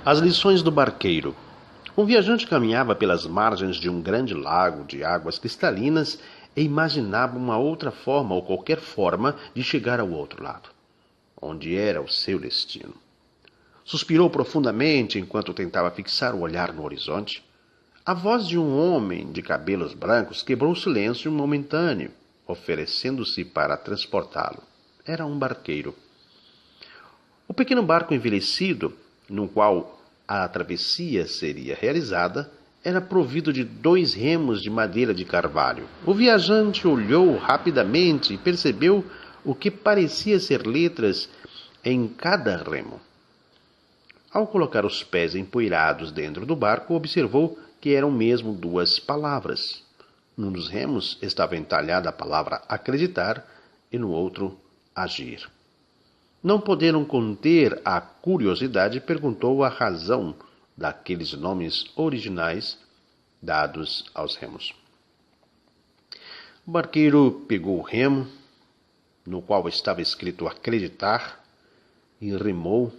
As lições do barqueiro. Um viajante caminhava pelas margens de um grande lago de águas cristalinas e imaginava uma outra forma ou qualquer forma de chegar ao outro lado, onde era o seu destino. Suspirou profundamente enquanto tentava fixar o olhar no horizonte. A voz de um homem de cabelos brancos quebrou o silêncio momentâneo, oferecendo-se para transportá-lo. Era um barqueiro. O pequeno barco envelhecido, no qual a travessia seria realizada, era provido de 2 remos de madeira de carvalho. O viajante olhou rapidamente e percebeu o que parecia ser letras em cada remo. Ao colocar os pés empoeirados dentro do barco, observou que eram mesmo 2 palavras. Num dos remos estava entalhada a palavra acreditar e no outro agir. Não podendo conter a curiosidade, perguntou a razão daqueles nomes originais dados aos remos. O barqueiro pegou o remo, no qual estava escrito acreditar, e remou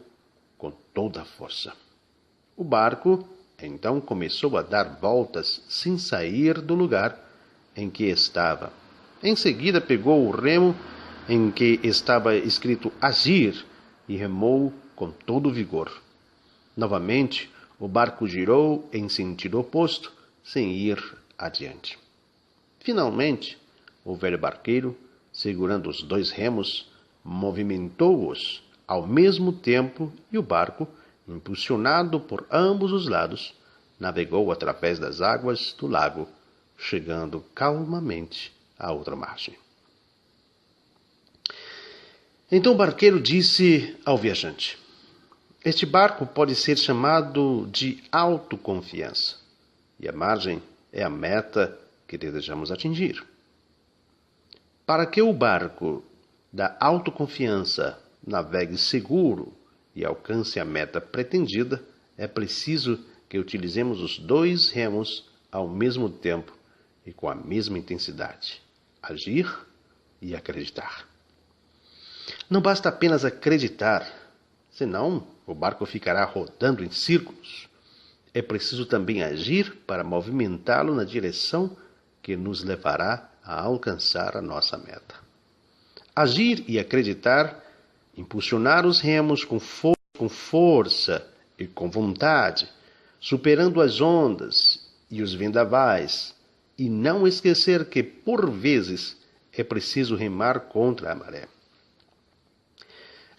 com toda a força. O barco, então, começou a dar voltas sem sair do lugar em que estava. Em seguida, pegou o remo em que estava escrito agir e remou com todo o vigor. Novamente, o barco girou em sentido oposto, sem ir adiante. Finalmente, o velho barqueiro, segurando os 2 remos, movimentou-os ao mesmo tempo e o barco, impulsionado por ambos os lados, navegou através das águas do lago, chegando calmamente à outra margem. Então o barqueiro disse ao viajante: este barco pode ser chamado de autoconfiança, e a margem é a meta que desejamos atingir. Para que o barco da autoconfiança navegue seguro e alcance a meta pretendida, é preciso que utilizemos os 2 remos ao mesmo tempo e com a mesma intensidade: agir e acreditar. Não basta apenas acreditar, senão o barco ficará rodando em círculos. É preciso também agir para movimentá-lo na direção que nos levará a alcançar a nossa meta. Agir e acreditar, impulsionar os remos com força e com vontade, superando as ondas e os vendavais, e não esquecer que, por vezes, é preciso remar contra a maré.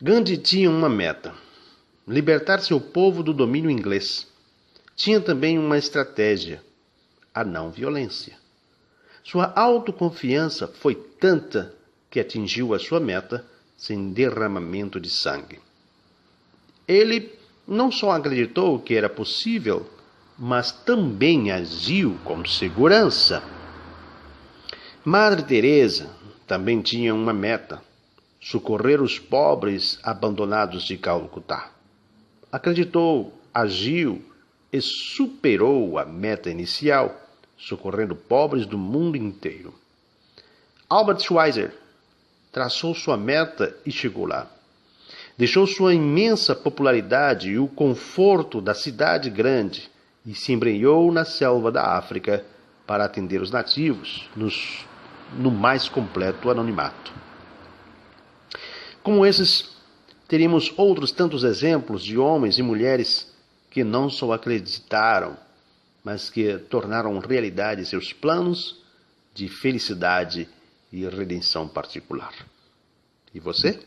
Gandhi tinha uma meta: libertar seu povo do domínio inglês. Tinha também uma estratégia: a não violência. Sua autoconfiança foi tanta que atingiu a sua meta sem derramamento de sangue. Ele não só acreditou que era possível, mas também agiu com segurança. Madre Teresa também tinha uma meta: socorrer os pobres abandonados de Calcutá. Acreditou, agiu e superou a meta inicial, socorrendo pobres do mundo inteiro. Albert Schweitzer traçou sua meta e chegou lá. Deixou sua imensa popularidade e o conforto da cidade grande e se embrenhou na selva da África para atender os nativos no mais completo anonimato. Como esses, teríamos outros tantos exemplos de homens e mulheres que não só acreditaram, mas que tornaram realidade seus planos de felicidade e redenção particular. E você?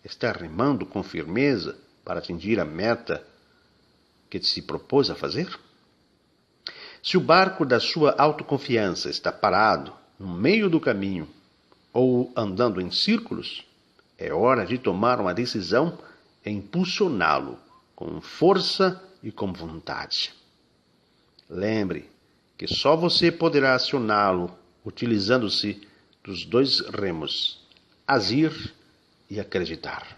Está remando com firmeza para atingir a meta que se propôs a fazer? Se o barco da sua autoconfiança está parado no meio do caminho ou andando em círculos, é hora de tomar uma decisão e impulsioná-lo com força e com vontade. Lembre que só você poderá acioná-lo utilizando-se dos 2 remos: agir e acreditar.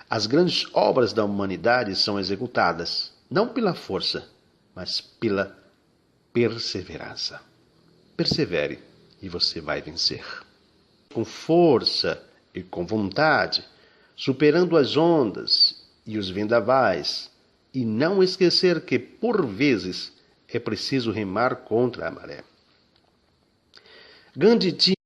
As grandes obras da humanidade são executadas não pela força, mas pela perseverança. Persevere e você vai vencer. Com força e com vontade, superando as ondas e os vendavais, e não esquecer que, por vezes, é preciso remar contra a maré. Gandhi tinha